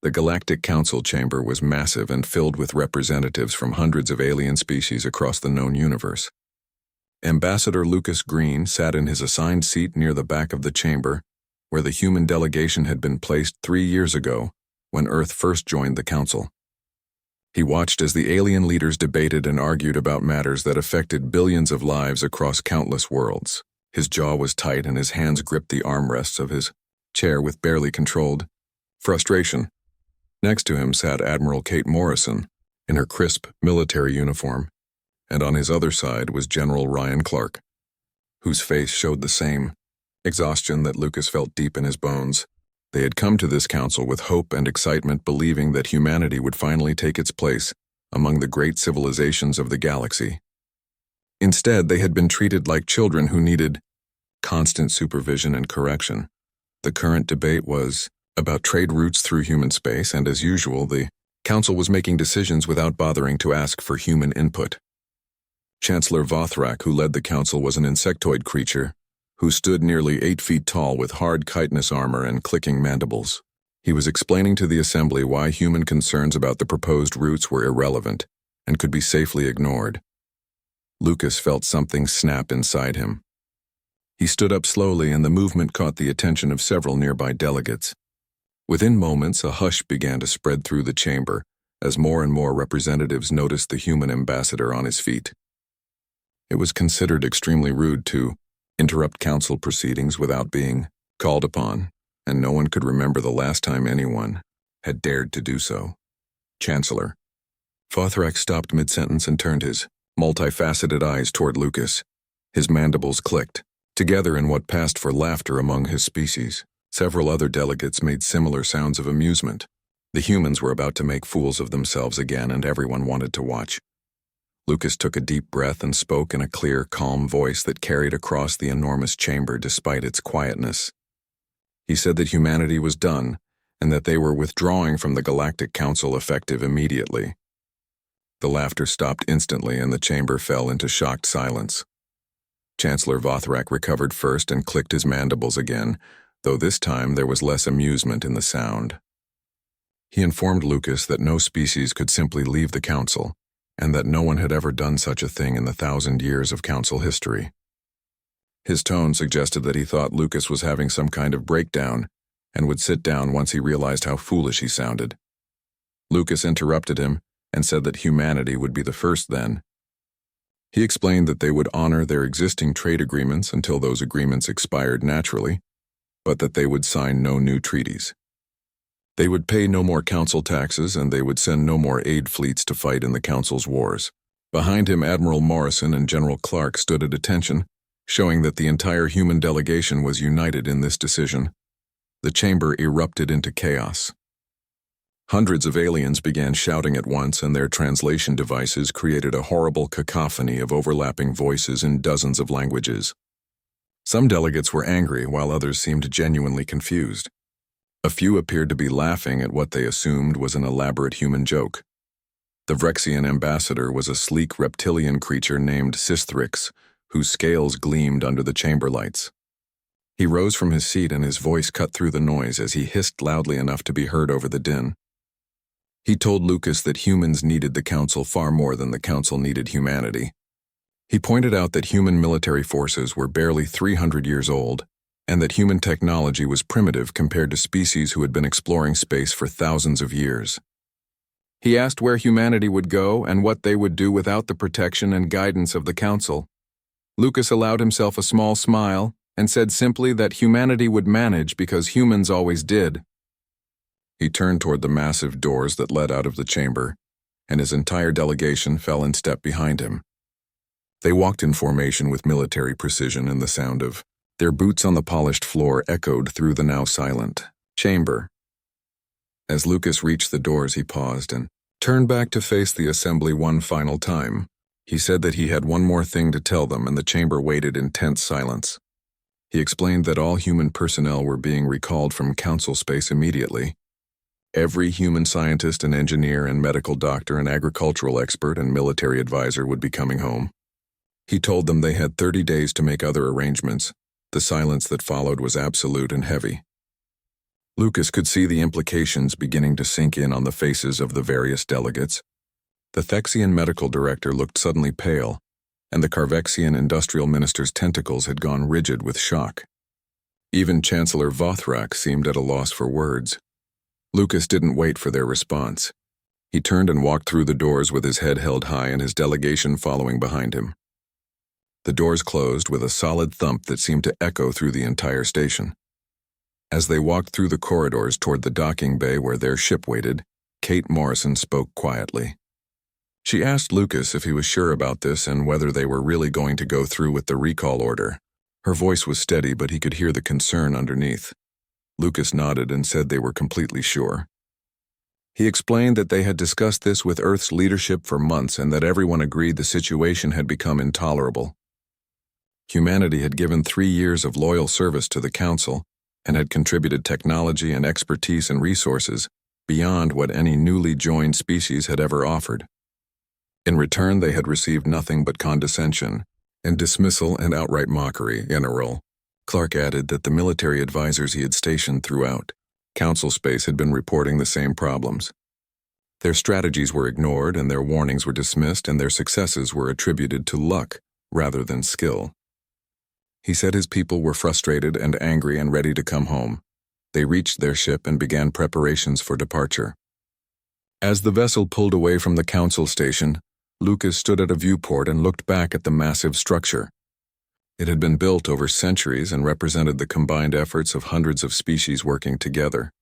The Galactic Council chamber was massive and filled with representatives from hundreds of alien species across the known universe. Ambassador Lucas Green sat in his assigned seat near the back of the chamber, where the human delegation had been placed 3 years ago, when Earth first joined the Council. He watched as the alien leaders debated and argued about matters that affected billions of lives across countless worlds. His jaw was tight and his hands gripped the armrests of his chair with barely controlled frustration. Next to him sat Admiral Kate Morrison, in her crisp military uniform, and on his other side was General Ryan Clark, whose face showed the same exhaustion that Lucas felt deep in his bones. They had come to this council with hope and excitement, believing that humanity would finally take its place among the great civilizations of the galaxy. Instead, they had been treated like children who needed constant supervision and correction. The current debate was about trade routes through human space, and as usual, the council was making decisions without bothering to ask for human input. Chancellor Vothrak, who led the council, was an insectoid creature who stood nearly 8 feet tall with hard chitinous armor and clicking mandibles. He was explaining to the assembly why human concerns about the proposed routes were irrelevant and could be safely ignored. Lucas felt something snap inside him. He stood up slowly, and the movement caught the attention of several nearby delegates. Within moments, a hush began to spread through the chamber as more and more representatives noticed the human ambassador on his feet. It was considered extremely rude to interrupt council proceedings without being called upon, and no one could remember the last time anyone had dared to do so. Chancellor. Vothrak stopped mid-sentence and turned his multifaceted eyes toward Lucas. His mandibles clicked, together in what passed for laughter among his species. Several other delegates made similar sounds of amusement. The humans were about to make fools of themselves again, and everyone wanted to watch. Lucas took a deep breath and spoke in a clear, calm voice that carried across the enormous chamber despite its quietness. He said that humanity was done, and that they were withdrawing from the Galactic Council effective immediately. The laughter stopped instantly, and the chamber fell into shocked silence. Chancellor Vothrak recovered first and clicked his mandibles again, though this time there was less amusement in the sound. He informed Lucas that no species could simply leave the Council, and that no one had ever done such a thing in the 1,000 years of Council history. His tone suggested that he thought Lucas was having some kind of breakdown and would sit down once he realized how foolish he sounded. Lucas interrupted him and said that humanity would be the first then. He explained that they would honor their existing trade agreements until those agreements expired naturally, but that they would sign no new treaties. They would pay no more council taxes, and they would send no more aid fleets to fight in the council's wars. Behind him, Admiral Morrison and General Clark stood at attention, showing that the entire human delegation was united in this decision. The chamber erupted into chaos. Hundreds of aliens began shouting at once, and their translation devices created a horrible cacophony of overlapping voices in dozens of languages. Some delegates were angry, while others seemed genuinely confused. A few appeared to be laughing at what they assumed was an elaborate human joke. The Vrexian ambassador was a sleek reptilian creature named Sisthrix, whose scales gleamed under the chamber lights. He rose from his seat, and his voice cut through the noise as he hissed loudly enough to be heard over the din. He told Lucas that humans needed the Council far more than the Council needed humanity. He pointed out that human military forces were barely 300 years old, and that human technology was primitive compared to species who had been exploring space for thousands of years. He asked where humanity would go and what they would do without the protection and guidance of the Council. Lucas allowed himself a small smile and said simply that humanity would manage because humans always did. He turned toward the massive doors that led out of the chamber, and his entire delegation fell in step behind him. They walked in formation with military precision, and the sound of their boots on the polished floor echoed through the now silent chamber. As Lucas reached the doors, he paused and turned back to face the assembly one final time. He said that he had one more thing to tell them, and the chamber waited in tense silence. He explained that all human personnel were being recalled from council space immediately. Every human scientist and engineer and medical doctor and agricultural expert and military advisor would be coming home. He told them they had 30 days to make other arrangements. The silence that followed was absolute and heavy. Lucas could see the implications beginning to sink in on the faces of the various delegates. The Thexian medical director looked suddenly pale, and the Carvexian industrial minister's tentacles had gone rigid with shock. Even Chancellor Vothrak seemed at a loss for words. Lucas didn't wait for their response. He turned and walked through the doors with his head held high and his delegation following behind him. The doors closed with a solid thump that seemed to echo through the entire station. As they walked through the corridors toward the docking bay where their ship waited, Kate Morrison spoke quietly. She asked Lucas if he was sure about this and whether they were really going to go through with the recall order. Her voice was steady, but he could hear the concern underneath. Lucas nodded and said they were completely sure. He explained that they had discussed this with Earth's leadership for months and that everyone agreed the situation had become intolerable. Humanity had given 3 years of loyal service to the Council and had contributed technology and expertise and resources beyond what any newly joined species had ever offered. In return, they had received nothing but condescension and dismissal and outright mockery. General Clark added that the military advisors he had stationed throughout Council space had been reporting the same problems. Their strategies were ignored and their warnings were dismissed, and their successes were attributed to luck rather than skill. He said his people were frustrated and angry and ready to come home. They reached their ship and began preparations for departure. As the vessel pulled away from the Council station, Lucas stood at a viewport and looked back at the massive structure. It had been built over centuries and represented the combined efforts of hundreds of species working together.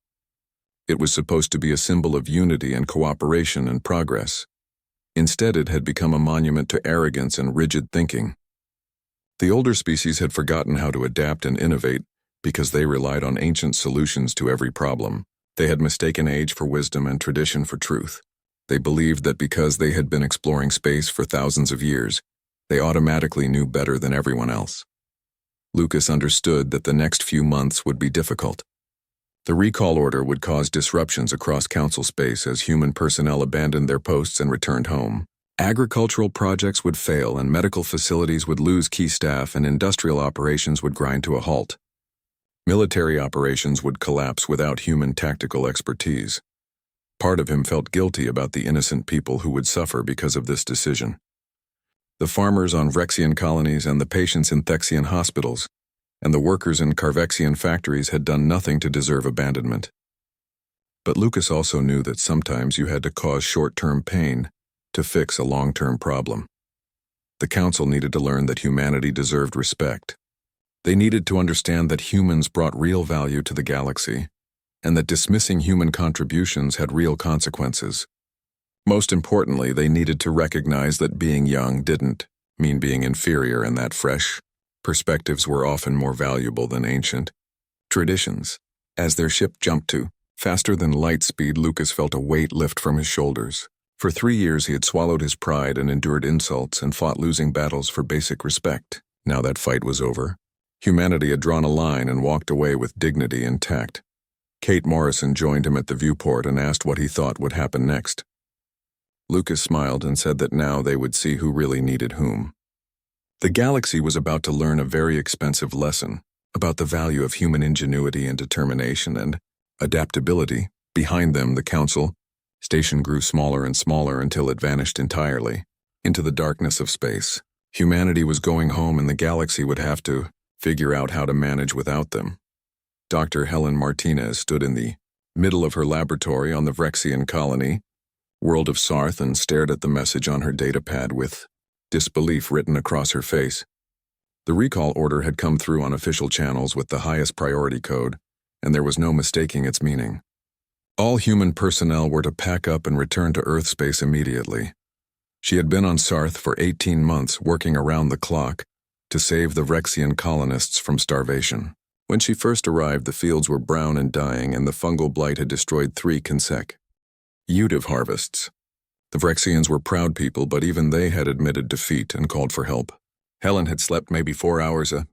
It was supposed to be a symbol of unity and cooperation and progress. Instead, it had become a monument to arrogance and rigid thinking. The older species had forgotten how to adapt and innovate because they relied on ancient solutions to every problem. They had mistaken age for wisdom and tradition for truth. They believed that because they had been exploring space for thousands of years, they automatically knew better than everyone else. Lucas understood that the next few months would be difficult. The recall order would cause disruptions across Council space as human personnel abandoned their posts and returned home. Agricultural projects would fail and medical facilities would lose key staff and industrial operations would grind to a halt. Military operations would collapse without human tactical expertise. Part of him felt guilty about the innocent people who would suffer because of this decision. The farmers on Vrexian colonies and the patients in Thexian hospitals and the workers in Carvexian factories had done nothing to deserve abandonment. But Lucas also knew that sometimes you had to cause short-term pain to fix a long-term problem. The Council needed to learn that humanity deserved respect. They needed to understand that humans brought real value to the galaxy, and that dismissing human contributions had real consequences. Most importantly, they needed to recognize that being young didn't mean being inferior and that fresh perspectives were often more valuable than ancient traditions. As their ship jumped to faster than light speed, Lucas felt a weight lift from his shoulders. For 3 years he had swallowed his pride and endured insults and fought losing battles for basic respect. Now that fight was over. Humanity had drawn a line and walked away with dignity and tact. Kate Morrison joined him at the viewport and asked what he thought would happen next. Lucas smiled and said that now they would see who really needed whom. The galaxy was about to learn a very expensive lesson about the value of human ingenuity and determination and adaptability. Behind them, the Council station grew smaller and smaller until it vanished entirely into the darkness of space. Humanity was going home and the galaxy would have to figure out how to manage without them. Dr. Helen Martinez stood in the middle of her laboratory on the Vrexian colony, world of Sarth, and stared at the message on her datapad with disbelief written across her face. The recall order had come through on official channels with the highest priority code, and there was no mistaking its meaning. All human personnel were to pack up and return to Earth space immediately. She had been on Sarth for 18 months, working around the clock to save the Vrexian colonists from starvation. When she first arrived, the fields were brown and dying, and the fungal blight had destroyed 3 consecutive harvests. The Vrexians were proud people, but even they had admitted defeat and called for help. Helen had slept maybe 4 hours a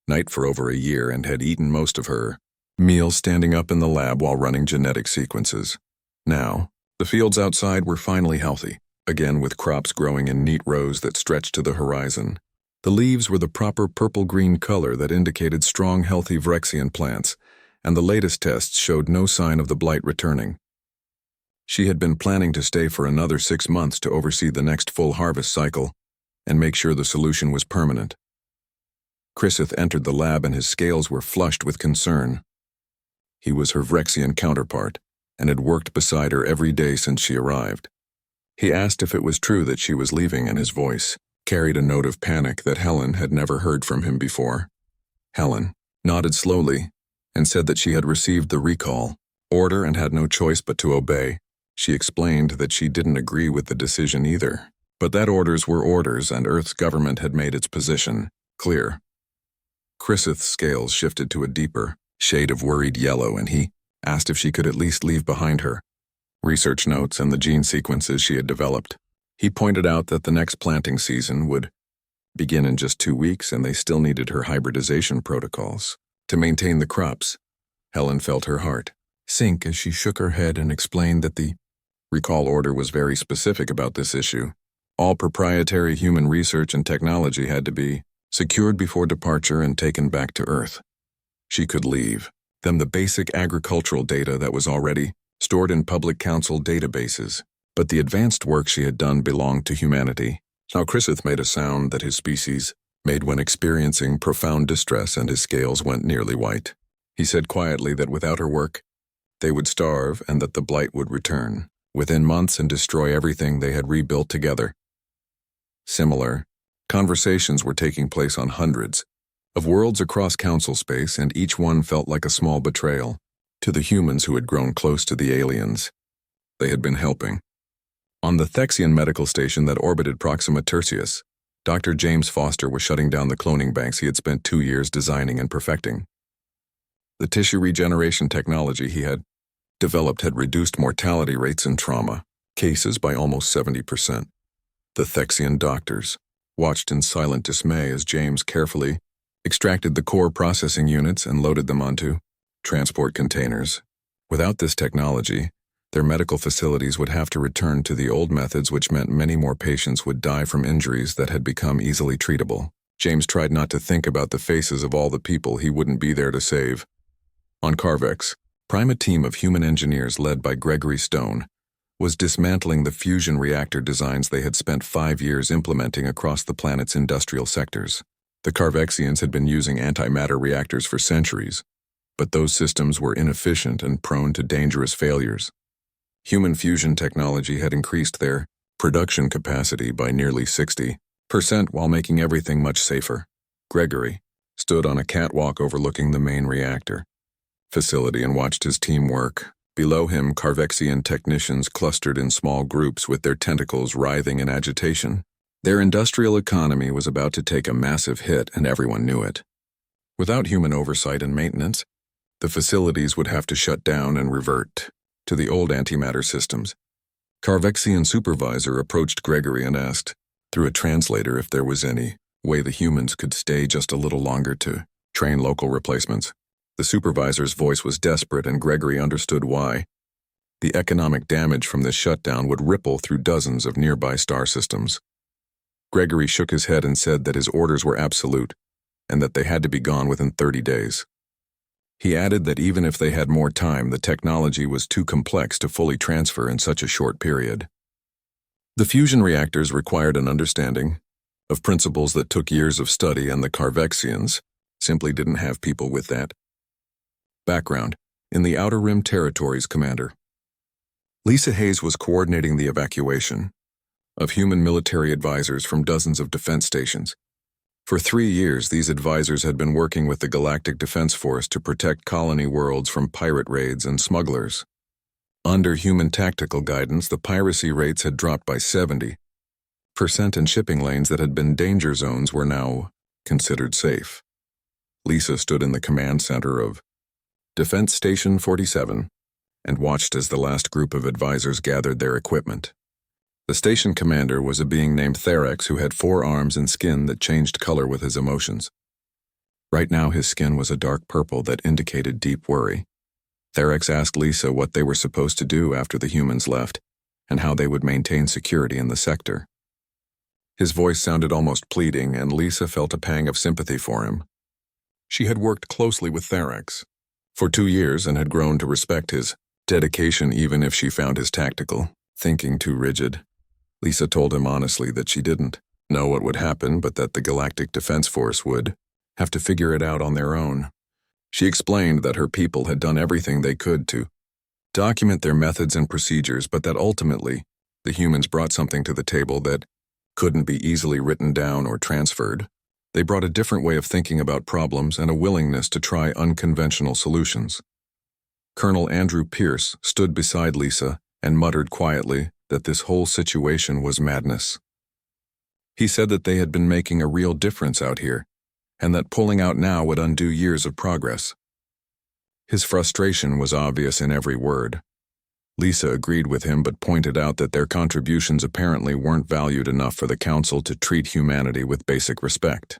night for over a year and had eaten most of her meals standing up in the lab while running genetic sequences. Now, the fields outside were finally healthy, again with crops growing in neat rows that stretched to the horizon. The leaves were the proper purple-green color that indicated strong, healthy Vrexian plants, and the latest tests showed no sign of the blight returning. She had been planning to stay for another 6 months to oversee the next full harvest cycle and make sure the solution was permanent. Chrisith entered the lab and his scales were flushed with concern. He was her Vrexian counterpart and had worked beside her every day since she arrived. He asked if it was true that she was leaving, and his voice carried a note of panic that Helen had never heard from him before. Helen nodded slowly and said that she had received the recall order and had no choice but to obey. She explained that she didn't agree with the decision either, but that orders were orders and Earth's government had made its position clear. Chrisith's scales shifted to a deeper shade of worried yellow, and he asked if she could at least leave behind her research notes and the gene sequences she had developed. He pointed out that the next planting season would begin in just 2 weeks and they still needed her hybridization protocols to maintain the crops. Helen felt her heart sink as she shook her head and explained that the recall order was very specific about this issue. All proprietary human research and technology had to be secured before departure and taken back to Earth. She could leave them the basic agricultural data that was already stored in public council databases, but the advanced work she had done belonged to humanity. Now Chrisith made a sound that his species made when experiencing profound distress, and his scales went nearly white. He said quietly that without her work, they would starve and that the blight would return within months and destroy everything they had rebuilt together. Similar conversations were taking place on hundreds of worlds across council space, and each one felt like a small betrayal to the humans who had grown close to the aliens they had been helping. On the Thexian medical station that orbited Proxima Tertius, Dr. James Foster was shutting down the cloning banks he had spent 2 years designing and perfecting. The tissue regeneration technology he had developed had reduced mortality rates in trauma cases by almost 70%. The Thexian doctors watched in silent dismay as James carefully extracted the core processing units and loaded them onto transport containers. Without this technology, their medical facilities would have to return to the old methods, which meant many more patients would die from injuries that had become easily treatable. James tried not to think about the faces of all the people he wouldn't be there to save. On Carvex, Prime, a team of human engineers led by Gregory Stone was dismantling the fusion reactor designs they had spent 5 years implementing across the planet's industrial sectors. The Carvexians had been using antimatter reactors for centuries, but those systems were inefficient and prone to dangerous failures. Human fusion technology had increased their production capacity by nearly 60% while making everything much safer. Gregory stood on a catwalk overlooking the main reactor facility and watched his team work. Below him, Carvexian technicians clustered in small groups with their tentacles writhing in agitation. Their industrial economy was about to take a massive hit, and everyone knew it. Without human oversight and maintenance, the facilities would have to shut down and revert to the old antimatter systems. Carvexian supervisor approached Gregory and asked, through a translator, if there was any way the humans could stay just a little longer to train local replacements. The supervisor's voice was desperate, and Gregory understood why. The economic damage from this shutdown would ripple through dozens of nearby star systems. Gregory shook his head and said that his orders were absolute, and that they had to be gone within 30 days. He added that even if they had more time, the technology was too complex to fully transfer in such a short period. The fusion reactors required an understanding of principles that took years of study, and the Carvexians simply didn't have people with that background. In the Outer Rim Territories, Commander Lisa Hayes was coordinating the evacuation of human military advisors from dozens of defense stations. For 3 years, these advisors had been working with the Galactic Defense Force to protect colony worlds from pirate raids and smugglers. Under human tactical guidance, the piracy rates had dropped by 70%, and shipping lanes that had been danger zones were now considered safe. Lisa stood in the command center of Defense Station 47 and watched as the last group of advisors gathered their equipment. The station commander was a being named Therex who had 4 arms and skin that changed color with his emotions. Right now his skin was a dark purple that indicated deep worry. Therex asked Lisa what they were supposed to do after the humans left, and how they would maintain security in the sector. His voice sounded almost pleading, and Lisa felt a pang of sympathy for him. She had worked closely with Therex for 2 years and had grown to respect his dedication even if she found his tactical thinking too rigid. Lisa told him honestly that she didn't know what would happen, but that the Galactic Defense Force would have to figure it out on their own. She explained that her people had done everything they could to document their methods and procedures, but that ultimately the humans brought something to the table that couldn't be easily written down or transferred. They brought a different way of thinking about problems and a willingness to try unconventional solutions. Colonel Andrew Pierce stood beside Lisa and muttered quietly that this whole situation was madness. He said that they had been making a real difference out here, and that pulling out now would undo years of progress. His frustration was obvious in every word. Lisa agreed with him but pointed out that their contributions apparently weren't valued enough for the Council to treat humanity with basic respect.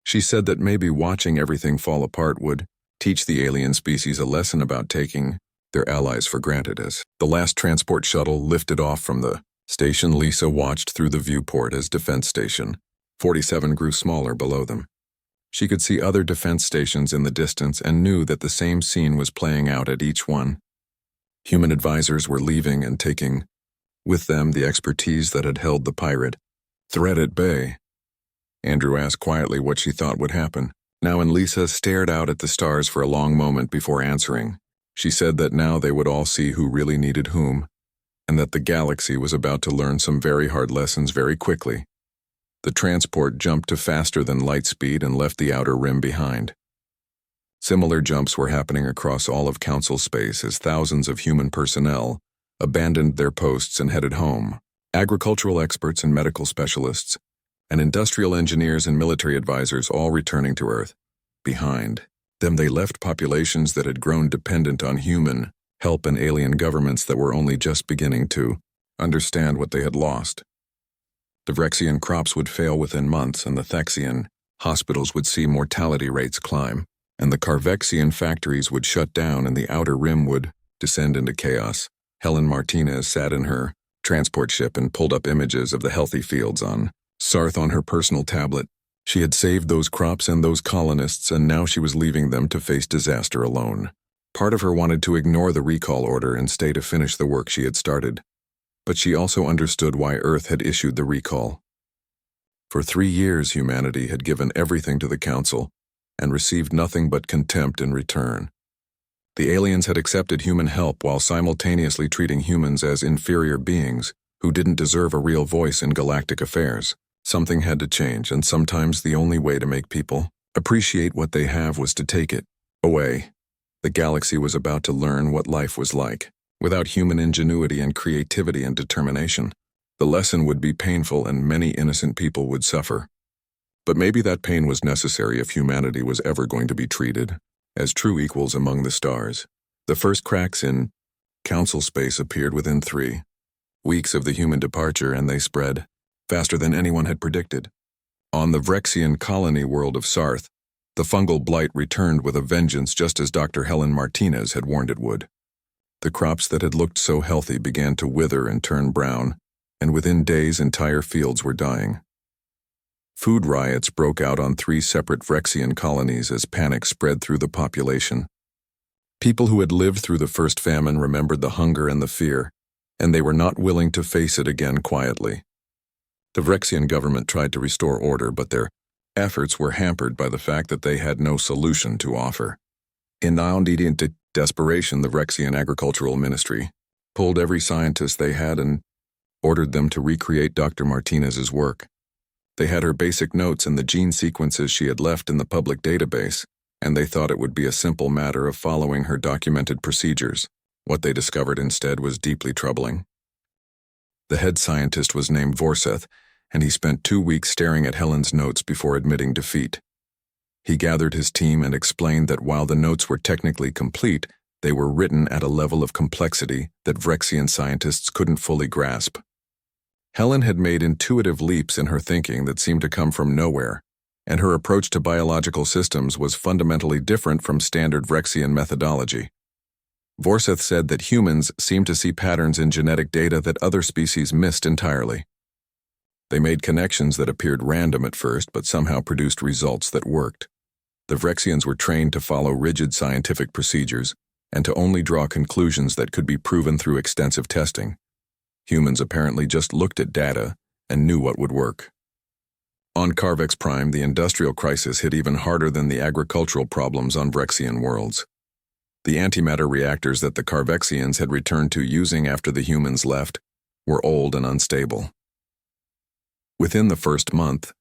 She said that maybe watching everything fall apart would teach the alien species a lesson about taking their allies for granted. As the last transport shuttle lifted off from the station, Lisa watched through the viewport as Defense Station 47 grew smaller below them. She could see other defense stations in the distance and knew that the same scene was playing out at each one. Human advisors were leaving and taking with them the expertise that had held the pirate threat at bay. Andrew asked quietly what she thought would happen. Now, and Lisa stared out at the stars for a long moment before answering. She said that now they would all see who really needed whom, and that the galaxy was about to learn some very hard lessons very quickly. The transport jumped to faster than light speed and left the outer rim behind. Similar jumps were happening across all of Council space as thousands of human personnel abandoned their posts and headed home. Agricultural experts and medical specialists, and industrial engineers and military advisors all returning to Earth. Behind them they left populations that had grown dependent on human help and alien governments that were only just beginning to understand what they had lost. The Vrexian crops would fail within months, and the Thexian hospitals would see mortality rates climb, and the Carvexian factories would shut down and the outer rim would descend into chaos. Helen Martinez sat in her transport ship and pulled up images of the healthy fields on Sarth on her personal tablet. She had saved those crops and those colonists, and now she was leaving them to face disaster alone. Part of her wanted to ignore the recall order and stay to finish the work she had started. But she also understood why Earth had issued the recall. For 3 years, humanity had given everything to the Council and received nothing but contempt in return. The aliens had accepted human help while simultaneously treating humans as inferior beings who didn't deserve a real voice in galactic affairs. Something had to change, and sometimes the only way to make people appreciate what they have was to take it away. The galaxy was about to learn what life was like. Without human ingenuity and creativity and determination, the lesson would be painful and many innocent people would suffer. But maybe that pain was necessary if humanity was ever going to be treated as true equals among the stars. The first cracks in Council space appeared within 3 weeks of the human departure, and they spread faster than anyone had predicted. On the Vrexian colony world of Sarth, the fungal blight returned with a vengeance, just as Dr. Helen Martinez had warned it would. The crops that had looked so healthy began to wither and turn brown, and within days entire fields were dying. Food riots broke out on 3 separate Vrexian colonies as panic spread through the population. People who had lived through the first famine remembered the hunger and the fear, and they were not willing to face it again quietly. The Vrexian government tried to restore order, but their efforts were hampered by the fact that they had no solution to offer. In desperation, the Vrexian Agricultural Ministry pulled every scientist they had and ordered them to recreate Dr. Martinez's work. They had her basic notes and the gene sequences she had left in the public database, and they thought it would be a simple matter of following her documented procedures. What they discovered instead was deeply troubling. The head scientist was named Vorseth, and he spent 2 weeks staring at Helen's notes before admitting defeat. He gathered his team and explained that while the notes were technically complete, they were written at a level of complexity that Vrexian scientists couldn't fully grasp. Helen had made intuitive leaps in her thinking that seemed to come from nowhere, and her approach to biological systems was fundamentally different from standard Vrexian methodology. Vorseth said that humans seemed to see patterns in genetic data that other species missed entirely. They made connections that appeared random at first, but somehow produced results that worked. The Vrexians were trained to follow rigid scientific procedures and to only draw conclusions that could be proven through extensive testing. Humans apparently just looked at data and knew what would work. On Carvex Prime, the industrial crisis hit even harder than the agricultural problems on Vrexian worlds. The antimatter reactors that the Carvexians had returned to using after the humans left were old and unstable. Within the first month,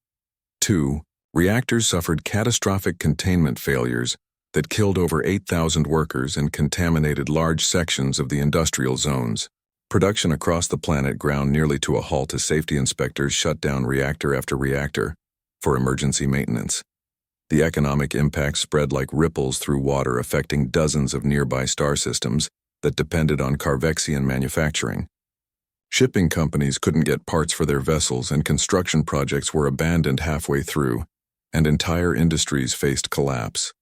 reactors suffered catastrophic containment failures that killed over 8,000 workers and contaminated large sections of the industrial zones. Production across the planet ground nearly to a halt as safety inspectors shut down reactor after reactor for emergency maintenance. The economic impact spread like ripples through water, affecting dozens of nearby star systems that depended on Carvexian manufacturing. Shipping companies couldn't get parts for their vessels, and construction projects were abandoned halfway through, and entire industries faced collapse.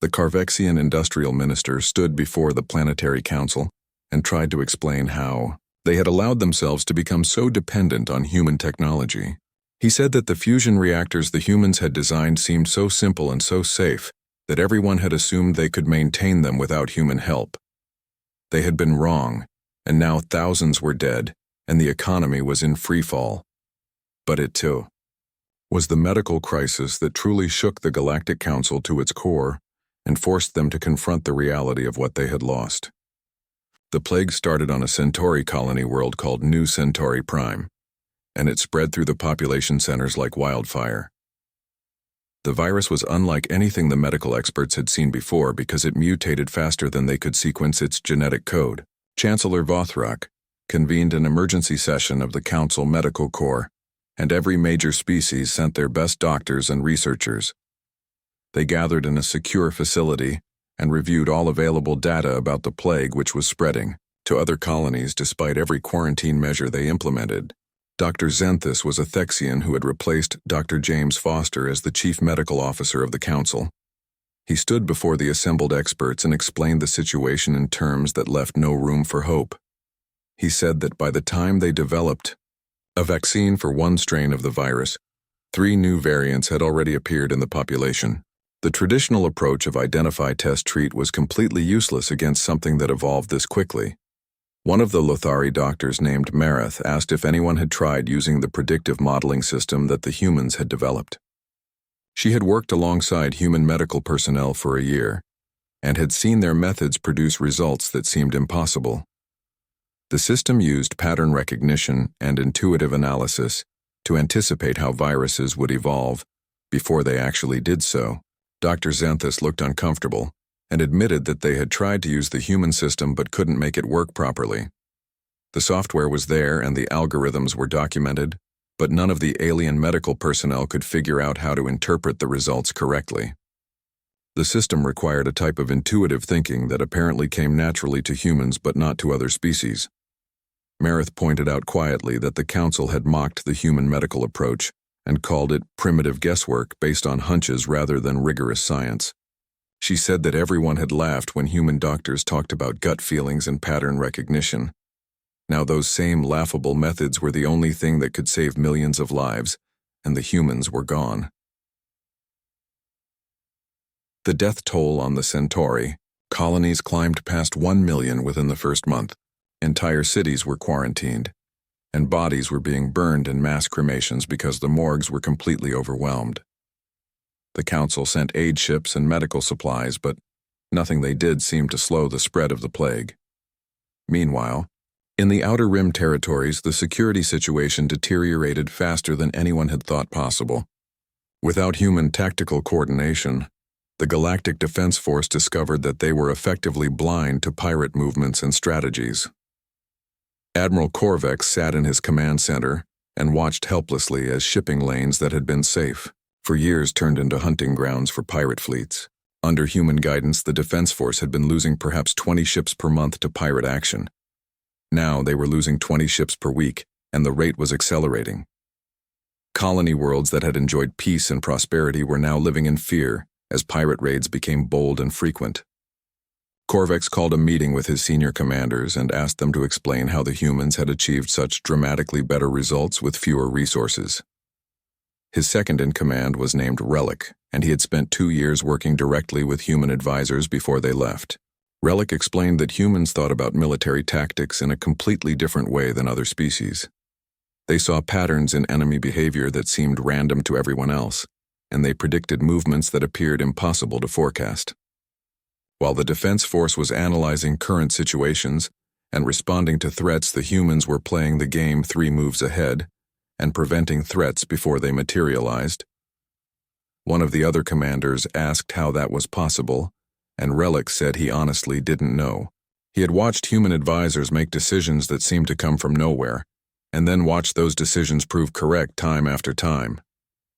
The Carvexian industrial minister stood before the Planetary Council and tried to explain how they had allowed themselves to become so dependent on human technology. He said that the fusion reactors the humans had designed seemed so simple and so safe that everyone had assumed they could maintain them without human help. They had been wrong, and now thousands were dead, and the economy was in freefall. But it, too, was the medical crisis that truly shook the Galactic Council to its core and forced them to confront the reality of what they had lost. The plague started on a Centauri colony world called New Centauri Prime, and it spread through the population centers like wildfire. The virus was unlike anything the medical experts had seen before because it mutated faster than they could sequence its genetic code. Chancellor Vothrak convened an emergency session of the Council Medical Corps, and every major species sent their best doctors and researchers. They gathered in a secure facility and reviewed all available data about the plague, which was spreading to other colonies despite every quarantine measure they implemented. Dr. Zenthis was a Thexian who had replaced Dr. James Foster as the chief medical officer of the council. He stood before the assembled experts and explained the situation in terms that left no room for hope. He said that by the time they developed a vaccine for one strain of the virus, 3 new variants had already appeared in the population. The traditional approach of identify, test, treat was completely useless against something that evolved this quickly. One of the Lothari doctors named Marith asked if anyone had tried using the predictive modeling system that the humans had developed. She had worked alongside human medical personnel for a year and had seen their methods produce results that seemed impossible. The system used pattern recognition and intuitive analysis to anticipate how viruses would evolve before they actually did so. Dr. Xanthus looked uncomfortable and admitted that they had tried to use the human system but couldn't make it work properly. The software was there and the algorithms were documented, but none of the alien medical personnel could figure out how to interpret the results correctly. The system required a type of intuitive thinking that apparently came naturally to humans but not to other species. Marith pointed out quietly that the council had mocked the human medical approach and called it primitive guesswork based on hunches rather than rigorous science. She said that everyone had laughed when human doctors talked about gut feelings and pattern recognition. Now those same laughable methods were the only thing that could save millions of lives, and the humans were gone. The death toll on the Centauri colonies climbed past 1 million within the first month. Entire cities were quarantined, and bodies were being burned in mass cremations because the morgues were completely overwhelmed. The council sent aid ships and medical supplies, but nothing they did seemed to slow the spread of the plague. Meanwhile, in the Outer Rim territories, the security situation deteriorated faster than anyone had thought possible. Without human tactical coordination, the Galactic Defense Force discovered that they were effectively blind to pirate movements and strategies. Admiral Korvex sat in his command center and watched helplessly as shipping lanes that had been safe for years turned into hunting grounds for pirate fleets. Under human guidance, the Defense Force had been losing perhaps 20 ships per month to pirate action. Now they were losing 20 ships per week, and the rate was accelerating. Colony worlds that had enjoyed peace and prosperity were now living in fear as pirate raids became bold and frequent. Korvex called a meeting with his senior commanders and asked them to explain how the humans had achieved such dramatically better results with fewer resources. His second-in-command was named Relic, and he had spent 2 years working directly with human advisors before they left. Relic explained that humans thought about military tactics in a completely different way than other species. They saw patterns in enemy behavior that seemed random to everyone else, and they predicted movements that appeared impossible to forecast. While the Defense Force was analyzing current situations and responding to threats, the humans were playing the game 3 moves ahead and preventing threats before they materialized. One of the other commanders asked how that was possible, and Relic said he honestly didn't know. He had watched human advisors make decisions that seemed to come from nowhere, and then watched those decisions prove correct time after time.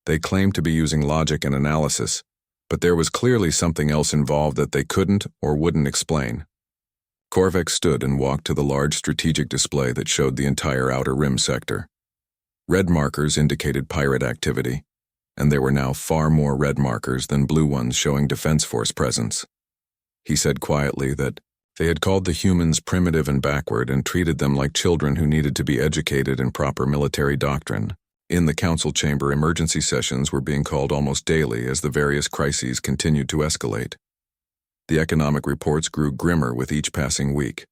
They claimed to be using logic and analysis, but there was clearly something else involved that they couldn't or wouldn't explain. Korvac stood and walked to the large strategic display that showed the entire Outer Rim sector. Red markers indicated pirate activity, and there were now far more red markers than blue ones showing Defense Force presence. He said quietly that they had called the humans primitive and backward and treated them like children who needed to be educated in proper military doctrine. In the council chamber, emergency sessions were being called almost daily as the various crises continued to escalate. The economic reports grew grimmer with each passing week.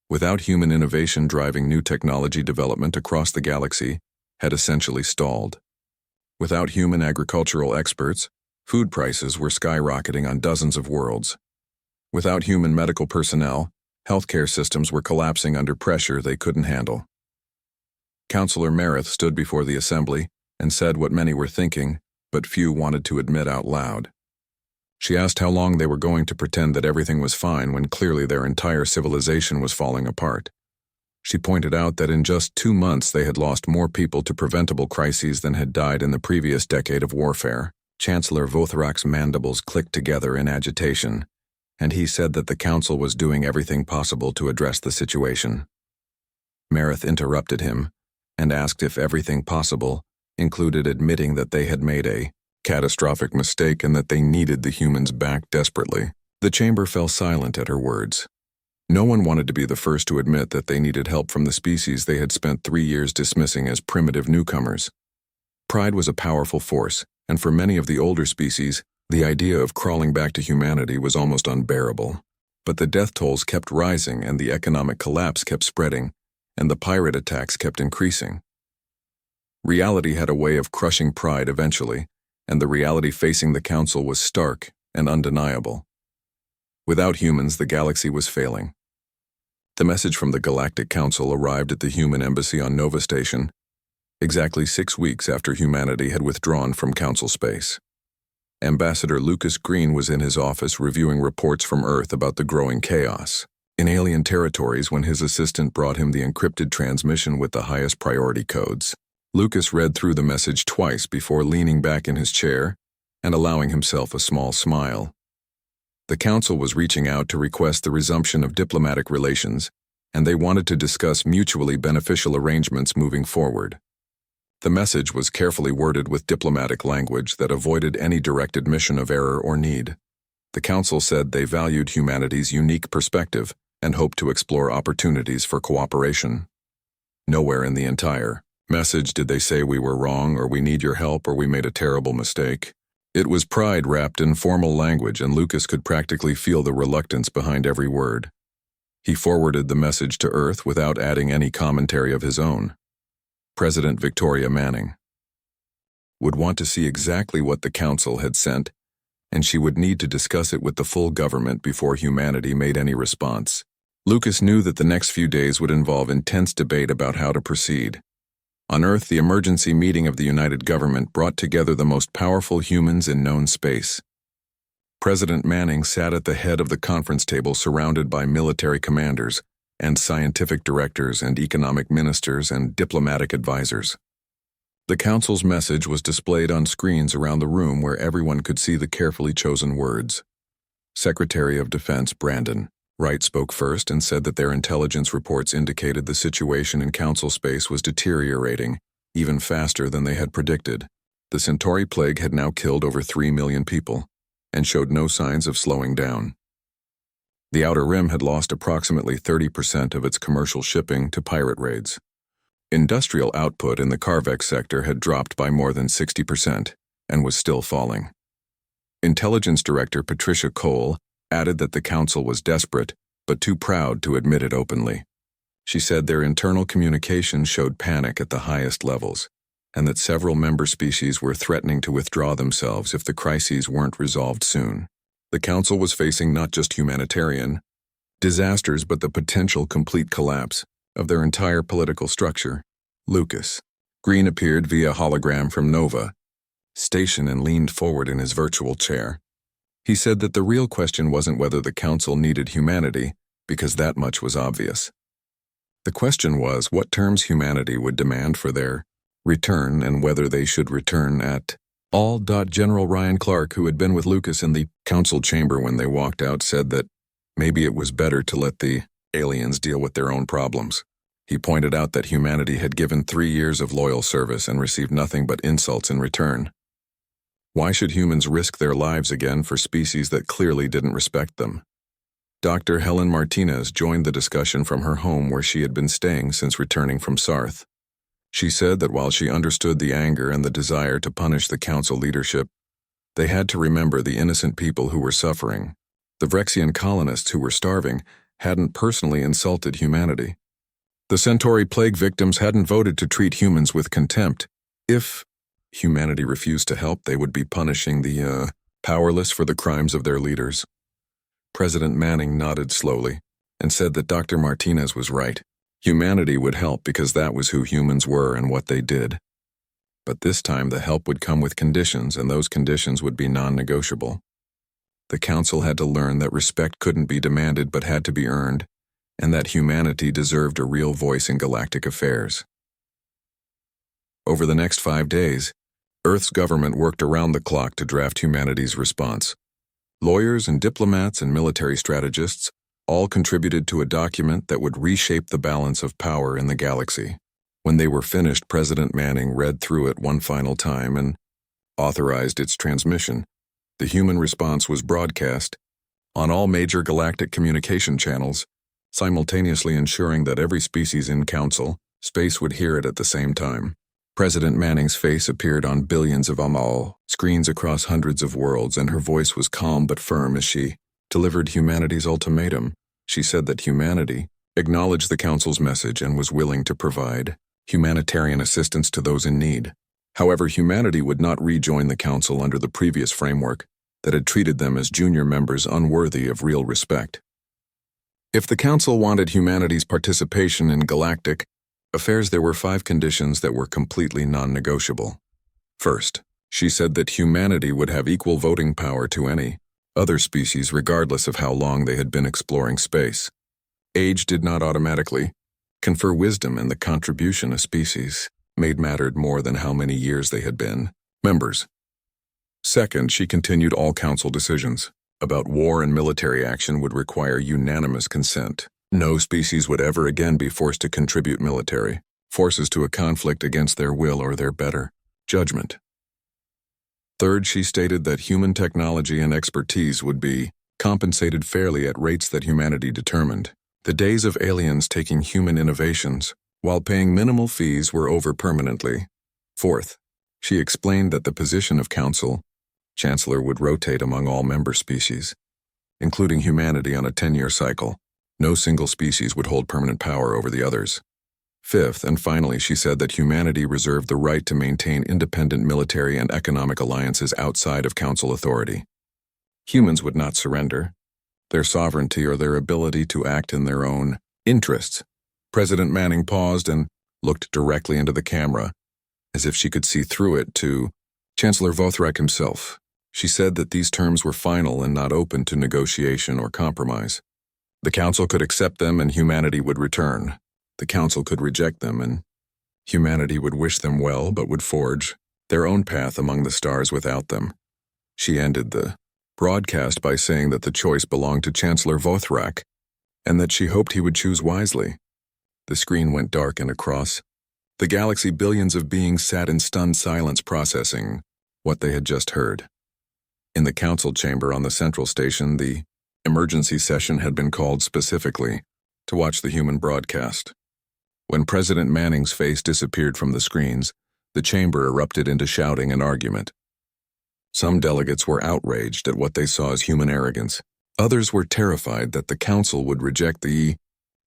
Without human innovation driving new technology development across the galaxy had essentially stalled. Without human agricultural experts, food prices were skyrocketing on dozens of worlds. Without human medical personnel, healthcare systems were collapsing under pressure they couldn't handle. Councillor Merith stood before the assembly and said what many were thinking, but few wanted to admit out loud. She asked how long they were going to pretend that everything was fine when clearly their entire civilization was falling apart. She pointed out that in just 2 months they had lost more people to preventable crises than had died in the previous decade of warfare. Chancellor Vothrac's mandibles clicked together in agitation, and he said that the council was doing everything possible to address the situation. Merith interrupted him and asked if everything possible included admitting that they had made a catastrophic mistake and that they needed the humans back desperately. The chamber fell silent at her words. No one wanted to be the first to admit that they needed help from the species they had spent 3 years dismissing as primitive newcomers. Pride was a powerful force, and for many of the older species, the idea of crawling back to humanity was almost unbearable. But the death tolls kept rising and the economic collapse kept spreading, and the pirate attacks kept increasing. Reality had a way of crushing pride eventually, and the reality facing the council was stark and undeniable. Without humans, the galaxy was failing. The message from the Galactic Council arrived at the human embassy on Nova Station, exactly 6 weeks after humanity had withdrawn from council space. Ambassador Lucas Green was in his office reviewing reports from Earth about the growing chaos in alien territories when his assistant brought him the encrypted transmission with the highest priority codes. Lucas read through the message twice before leaning back in his chair and allowing himself a small smile. The council was reaching out to request the resumption of diplomatic relations, and they wanted to discuss mutually beneficial arrangements moving forward. The message was carefully worded with diplomatic language that avoided any direct admission of error or need. The council said they valued humanity's unique perspective and hoped to explore opportunities for cooperation. Nowhere in the entire message did they say we were wrong or we need your help or we made a terrible mistake. It was pride wrapped in formal language, and Lucas could practically feel the reluctance behind every word. He forwarded the message to Earth without adding any commentary of his own. President Victoria Manning would want to see exactly what the council had sent, and she would need to discuss it with the full government before humanity made any response. Lucas knew that the next few days would involve intense debate about how to proceed. On Earth, the emergency meeting of the United Government brought together the most powerful humans in known space. President Manning sat at the head of the conference table surrounded by military commanders and scientific directors and economic ministers and diplomatic advisors. The council's message was displayed on screens around the room where everyone could see the carefully chosen words. Secretary of Defense Brandon Wright spoke first and said that their intelligence reports indicated the situation in council space was deteriorating, even faster than they had predicted. The Centauri plague had now killed over 3 million people, and showed no signs of slowing down. The Outer Rim had lost approximately 30% of its commercial shipping to pirate raids. Industrial output in the Carvex sector had dropped by more than 60% and was still falling. Intelligence Director Patricia Cole added that the council was desperate, but too proud to admit it openly. She said their internal communication showed panic at the highest levels, and that several member species were threatening to withdraw themselves if the crises weren't resolved soon. The council was facing not just humanitarian disasters but the potential complete collapse of their entire political structure. Lucas Green appeared via hologram from Nova Station and leaned forward in his virtual chair. He said that the real question wasn't whether the council needed humanity, because that much was obvious. The question was what terms humanity would demand for their return and whether they should return at all. General Ryan Clark, who had been with Lucas in the council chamber when they walked out, said that maybe it was better to let the aliens deal with their own problems. He pointed out that humanity had given 3 years of loyal service and received nothing but insults in return. Why should humans risk their lives again for species that clearly didn't respect them? Dr. Helen Martinez joined the discussion from her home where she had been staying since returning from Sarth. She said that while she understood the anger and the desire to punish the council leadership, they had to remember the innocent people who were suffering. The Vrexian colonists who were starving hadn't personally insulted humanity. The Centauri plague victims hadn't voted to treat humans with contempt. If humanity refused to help, they would be punishing the powerless for the crimes of their leaders. President Manning nodded slowly and said that Dr. Martinez was right. Humanity would help because that was who humans were and what they did. But this time the help would come with conditions, and those conditions would be non-negotiable. The council had to learn that respect couldn't be demanded but had to be earned, and that humanity deserved a real voice in galactic affairs. Over the next 5 days, Earth's government worked around the clock to draft humanity's response. Lawyers and diplomats and military strategists all contributed to a document that would reshape the balance of power in the galaxy. When they were finished, President Manning read through it one final time and authorized its transmission. The human response was broadcast on all major galactic communication channels, simultaneously ensuring that every species in Council space would hear it at the same time. President Manning's face appeared on billions of Amal screens across hundreds of worlds, and her voice was calm but firm as she delivered humanity's ultimatum. She said that humanity acknowledged the Council's message and was willing to provide humanitarian assistance to those in need. However, humanity would not rejoin the Council under the previous framework that had treated them as junior members unworthy of real respect. If the Council wanted humanity's participation in galactic affairs, there were 5 conditions that were completely non-negotiable. First, she said that humanity would have equal voting power to any other species regardless of how long they had been exploring space. Age did not automatically confer wisdom, and the contribution a species made mattered more than how many years they had been members. Second, she continued all council decisions about war and military action would require unanimous consent. No species would ever again be forced to contribute military forces to a conflict against their will or their better judgment. Third, she stated that human technology and expertise would be compensated fairly at rates that humanity determined. The days of aliens taking human innovations while paying minimal fees were over permanently. Fourth, she explained that the position of Council Chancellor would rotate among all member species, including humanity on a 10-year cycle. No single species would hold permanent power over the others. Fifth, and finally, she said that humanity reserved the right to maintain independent military and economic alliances outside of Council authority. Humans would not surrender their sovereignty or their ability to act in their own interests. President Manning paused and looked directly into the camera, as if she could see through it, to Chancellor Vothrak himself. She said that these terms were final and not open to negotiation or compromise. The Council could accept them and humanity would return. The Council could reject them and humanity would wish them well but would forge their own path among the stars without them. She ended the broadcast by saying that the choice belonged to Chancellor Vothrak and that she hoped he would choose wisely. The screen went dark, and across the galaxy billions of beings sat in stunned silence processing what they had just heard. In the Council chamber on the Central Station, the emergency session had been called specifically to watch the human broadcast. When President Manning's face disappeared from the screens, the chamber erupted into shouting and argument. Some delegates were outraged at what they saw as human arrogance. Others were terrified that the council would reject the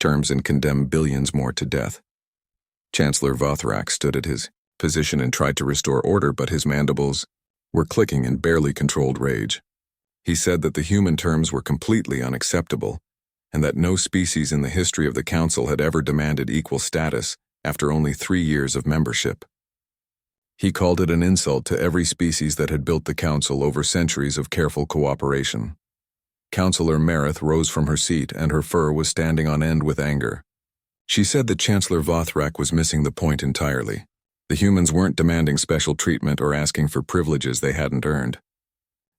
terms and condemn billions more to death. Chancellor Vothrak stood at his position and tried to restore order, but his mandibles were clicking in barely controlled rage. He said that the human terms were completely unacceptable, and that no species in the history of the council had ever demanded equal status after only 3 years of membership. He called it an insult to every species that had built the council over centuries of careful cooperation. Councillor Marith rose from her seat, and her fur was standing on end with anger. She said that Chancellor Vothrak was missing the point entirely. The humans weren't demanding special treatment or asking for privileges they hadn't earned.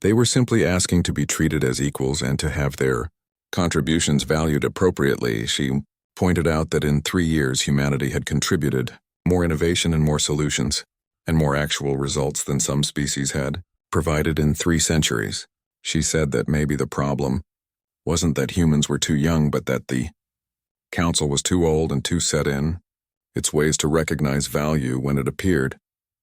They were simply asking to be treated as equals and to have their contributions valued appropriately. She pointed out that in 3 years humanity had contributed more innovation and more solutions, and more actual results than some species had provided in 3 centuries. She said that maybe the problem wasn't that humans were too young, but that the council was too old and too set in its ways to recognize value when it appeared.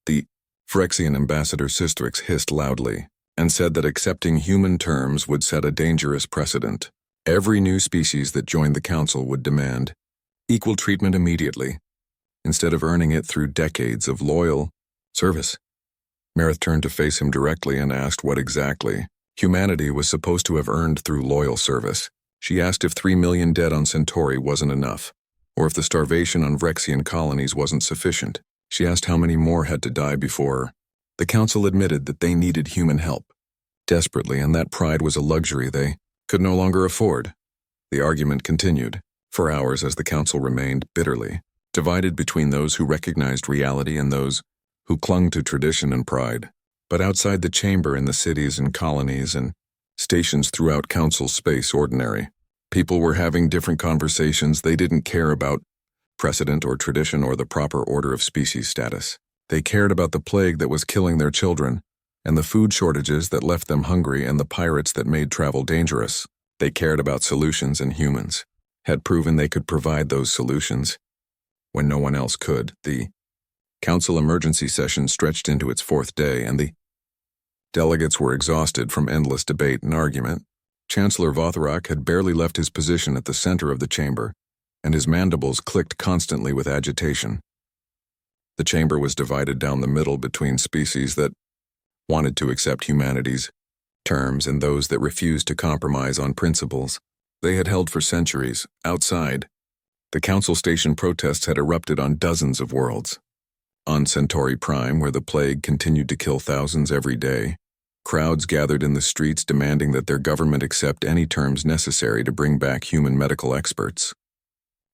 The Phyrexian ambassador Sistrix hissed loudly and said that accepting human terms would set a dangerous precedent. Every new species that joined the council would demand equal treatment immediately, instead of earning it through decades of loyal service. Marith turned to face him directly and asked what exactly humanity was supposed to have earned through loyal service. She asked if 3 million dead on Centauri wasn't enough, or if the starvation on Vrexian colonies wasn't sufficient. She asked how many more had to die before. The council admitted that they needed human help desperately, and that pride was a luxury they could no longer afford. The argument continued for hours as the council remained bitterly divided between those who recognized reality and those who clung to tradition and pride. But outside the chamber, in the cities and colonies and stations throughout council space, ordinary people were having different conversations. They didn't care about precedent or tradition or the proper order of species status. They cared about the plague that was killing their children, and the food shortages that left them hungry, and the pirates that made travel dangerous. They cared about solutions, and humans had proven they could provide those solutions when no one else could. The council emergency session stretched into its 4th day, and the delegates were exhausted from endless debate and argument. Chancellor Vothrak had barely left his position at the center of the chamber, and his mandibles clicked constantly with agitation. The chamber was divided down the middle between species that wanted to accept humanity's terms and those that refused to compromise on principles they had held for centuries. Outside, the council station protests had erupted on dozens of worlds. On Centauri Prime, where the plague continued to kill thousands every day, crowds gathered in the streets demanding that their government accept any terms necessary to bring back human medical experts.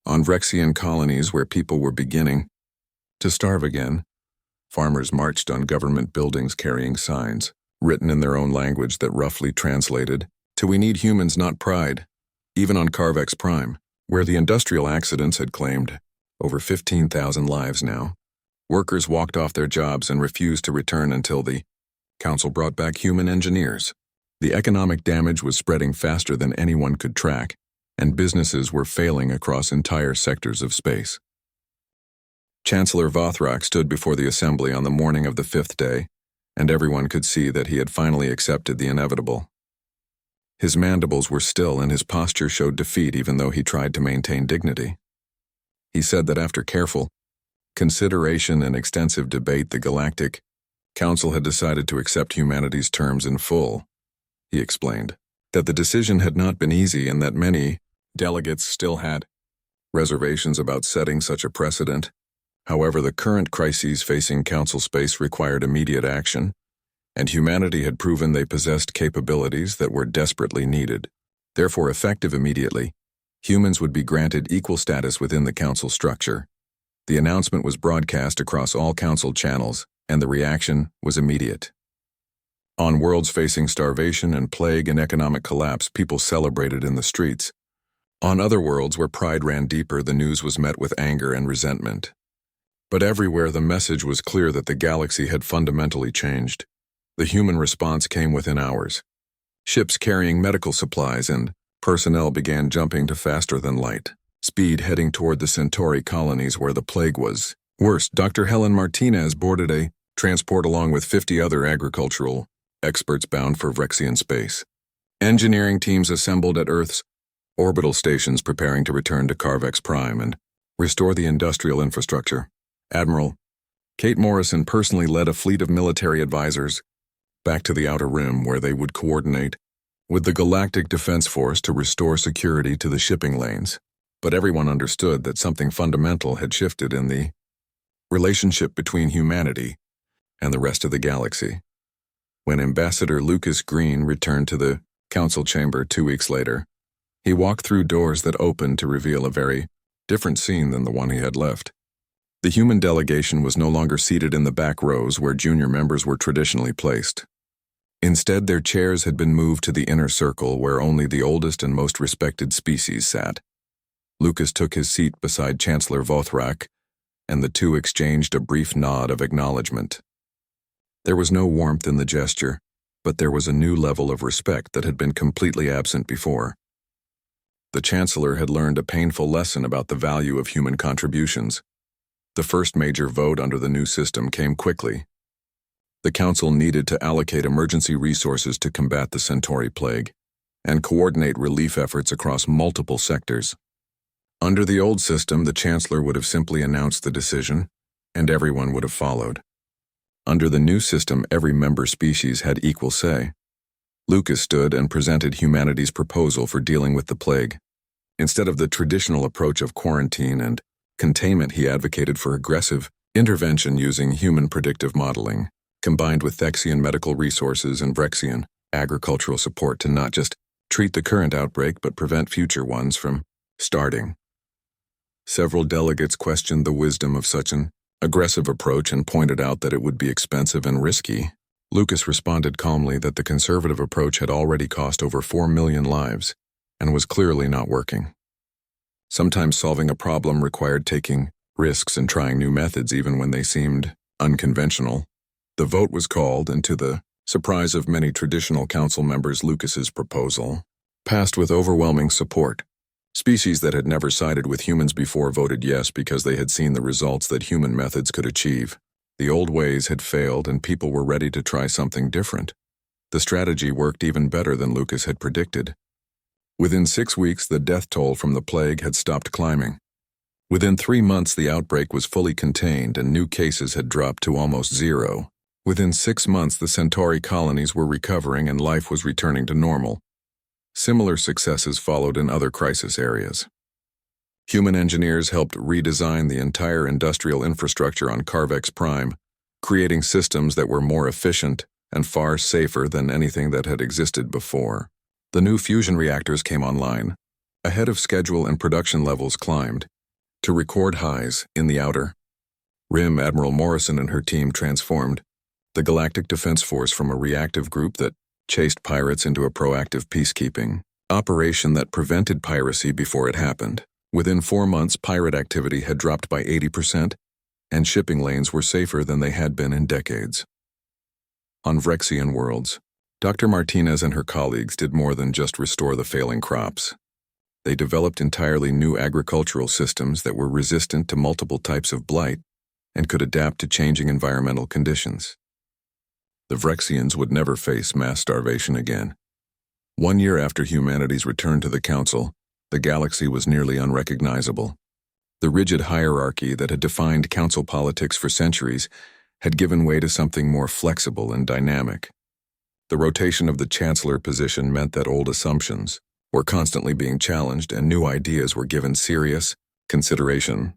On Vrexian colonies, where people were beginning to starve again, farmers marched on government buildings carrying signs, written in their own language that roughly translated to "We need humans, not pride." Even on Carvex Prime, where the industrial accidents had claimed over 15,000 lives now, workers walked off their jobs and refused to return until the council brought back human engineers. The economic damage was spreading faster than anyone could track, and businesses were failing across entire sectors of space. Chancellor Vothrak stood before the assembly on the morning of the 5th day, and everyone could see that he had finally accepted the inevitable. His mandibles were still, and his posture showed defeat even though he tried to maintain dignity. He said that after careful consideration and extensive debate, the Galactic Council had decided to accept humanity's terms in full. He explained that the decision had not been easy and that many delegates still had reservations about setting such a precedent. However, the current crises facing council space required immediate action, and humanity had proven they possessed capabilities that were desperately needed. Therefore, effective immediately, humans would be granted equal status within the council structure. The announcement was broadcast across all council channels, and the reaction was immediate. On worlds facing starvation and plague and economic collapse, people celebrated in the streets. On other worlds where pride ran deeper, the news was met with anger and resentment. But everywhere the message was clear that the galaxy had fundamentally changed. The human response came within hours. Ships carrying medical supplies and personnel began jumping to faster than light. speed heading toward the Centauri colonies where the plague was worst. Dr. Helen Martinez boarded a transport along with 50 other agricultural experts bound for Vrexian space. Engineering teams assembled at Earth's orbital stations preparing to return to Carvex Prime and restore the industrial infrastructure. Admiral Kate Morrison personally led a fleet of military advisors back to the Outer Rim where they would coordinate with the Galactic Defense Force to restore security to the shipping lanes. But everyone understood that something fundamental had shifted in the relationship between humanity and the rest of the galaxy. When Ambassador Lucas Green returned to the council chamber 2 weeks later, he walked through doors that opened to reveal a very different scene than the one he had left. The human delegation was no longer seated in the back rows where junior members were traditionally placed. Instead, their chairs had been moved to the inner circle where only the oldest and most respected species sat. Lucas took his seat beside Chancellor Vothrak, and the two exchanged a brief nod of acknowledgement. There was no warmth in the gesture, but there was a new level of respect that had been completely absent before. The Chancellor had learned a painful lesson about the value of human contributions. The first major vote under the new system came quickly. The Council needed to allocate emergency resources to combat the Centauri plague and coordinate relief efforts across multiple sectors. Under the old system, the Chancellor would have simply announced the decision, and everyone would have followed. Under the new system, every member species had equal say. Lucas stood and presented humanity's proposal for dealing with the plague. Instead of the traditional approach of quarantine and containment, he advocated for aggressive intervention using human predictive modeling, combined with Thexian medical resources and Vrexian agricultural support to not just treat the current outbreak but prevent future ones from starting. Several delegates questioned the wisdom of such an aggressive approach and pointed out that it would be expensive and risky. Lucas responded calmly that the conservative approach had already cost over 4 million lives and was clearly not working. Sometimes solving a problem required taking risks and trying new methods even when they seemed unconventional. The vote was called, and to the surprise of many traditional council members, Lucas's proposal passed with overwhelming support. Species that had never sided with humans before voted yes because they had seen the results that human methods could achieve. The old ways had failed and people were ready to try something different. The strategy worked even better than Lucas had predicted. Within 6 weeks, the death toll from the plague had stopped climbing. Within 3 months, the outbreak was fully contained and new cases had dropped to almost zero. Within 6 months, the Centauri colonies were recovering and life was returning to normal. Similar successes followed in other crisis areas. Human engineers helped redesign the entire industrial infrastructure on Carvex Prime, creating systems that were more efficient and far safer than anything that had existed before. The new fusion reactors came online, ahead of schedule, and production levels climbed to record highs in the Outer Rim. Admiral Morrison and her team transformed the Galactic Defense Force from a reactive group that chased pirates into a proactive peacekeeping operation that prevented piracy before it happened. Within 4 months, pirate activity had dropped by 80%, and shipping lanes were safer than they had been in decades. On Vrexian worlds, Dr. Martinez and her colleagues did more than just restore the failing crops. They developed entirely new agricultural systems that were resistant to multiple types of blight and could adapt to changing environmental conditions. The Vrexians would never face mass starvation again. 1 year after humanity's return to the Council, the galaxy was nearly unrecognizable. The rigid hierarchy that had defined council politics for centuries had given way to something more flexible and dynamic. The rotation of the chancellor position meant that old assumptions were constantly being challenged and new ideas were given serious consideration.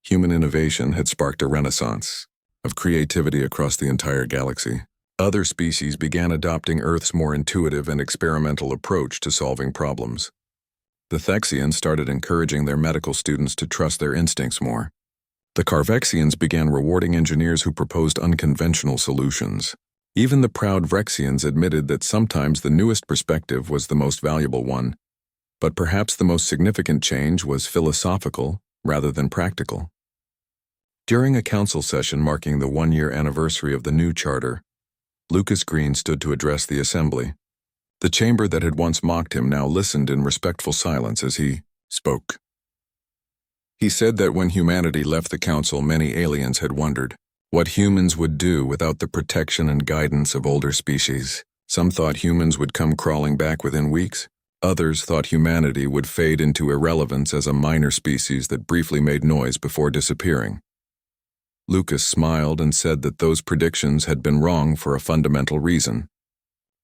Human innovation had sparked a renaissance of creativity across the entire galaxy. Other species began adopting Earth's more intuitive and experimental approach to solving problems. The Thexians started encouraging their medical students to trust their instincts more. The Carvexians began rewarding engineers who proposed unconventional solutions. Even the proud Vrexians admitted that sometimes the newest perspective was the most valuable one, but perhaps the most significant change was philosophical rather than practical. During a council session marking the 1-year anniversary of the new charter, Lucas Green stood to address the assembly. The chamber that had once mocked him now listened in respectful silence as he spoke. He said that when humanity left the council, many aliens had wondered what humans would do without the protection and guidance of older species. Some thought humans would come crawling back within weeks. Others thought humanity would fade into irrelevance as a minor species that briefly made noise before disappearing. Lucas smiled and said that those predictions had been wrong for a fundamental reason.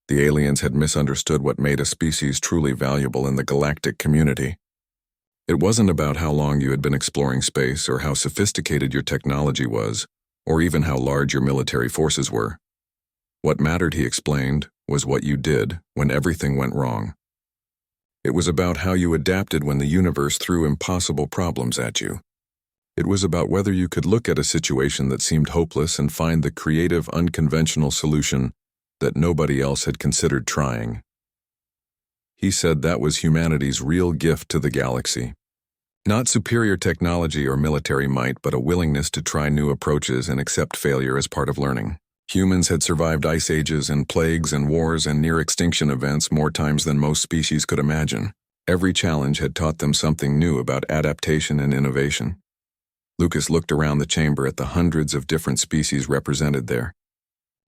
The aliens had misunderstood what made a species truly valuable in the galactic community. It wasn't about how long you had been exploring space or how sophisticated your technology was, or even how large your military forces were. What mattered, he explained, was what you did when everything went wrong. It was about how you adapted when the universe threw impossible problems at you. It was about whether you could look at a situation that seemed hopeless and find the creative, unconventional solution that nobody else had considered trying. He said that was humanity's real gift to the galaxy. Not superior technology or military might, but a willingness to try new approaches and accept failure as part of learning. Humans had survived ice ages and plagues and wars and near-extinction events more times than most species could imagine. Every challenge had taught them something new about adaptation and innovation. Lucas looked around the chamber at the hundreds of different species represented there.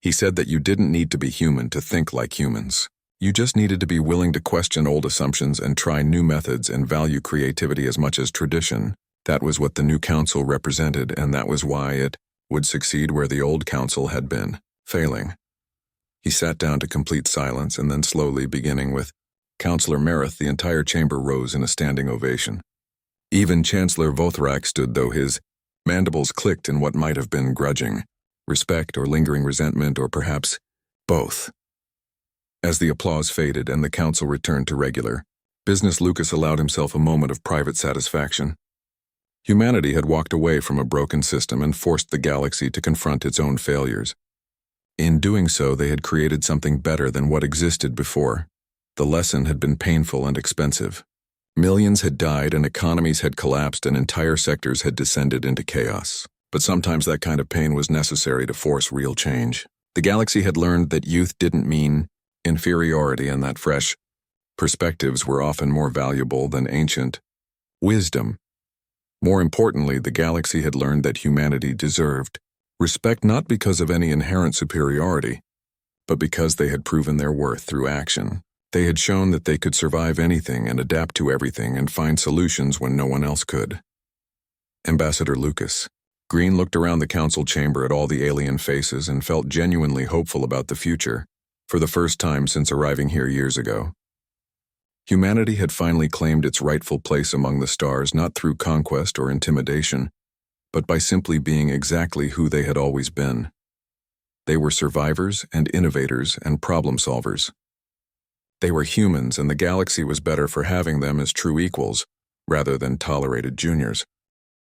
He said that you didn't need to be human to think like humans. You just needed to be willing to question old assumptions and try new methods and value creativity as much as tradition. That was what the new council represented, and that was why it would succeed where the old council had been failing. He sat down to complete silence, and then slowly, beginning with Councillor Merith, the entire chamber rose in a standing ovation. Even Chancellor Vothrak stood, though his mandibles clicked in what might have been grudging respect or lingering resentment, or perhaps both. As the applause faded and the council returned to regular business, Lucas allowed himself a moment of private satisfaction. Humanity had walked away from a broken system and forced the galaxy to confront its own failures. In doing so, they had created something better than what existed before. The lesson had been painful and expensive. Millions had died and economies had collapsed and entire sectors had descended into chaos. But sometimes that kind of pain was necessary to force real change. The galaxy had learned that youth didn't mean inferiority, and that fresh perspectives were often more valuable than ancient wisdom. More importantly, the galaxy had learned that humanity deserved respect not because of any inherent superiority, but because they had proven their worth through action. They had shown that they could survive anything and adapt to everything and find solutions when no one else could. Ambassador Lucas. Green looked around the council chamber at all the alien faces and felt genuinely hopeful about the future, for the first time since arriving here years ago. Humanity had finally claimed its rightful place among the stars, not through conquest or intimidation, but by simply being exactly who they had always been. They were survivors and innovators and problem solvers. They were humans, and the galaxy was better for having them as true equals, rather than tolerated juniors.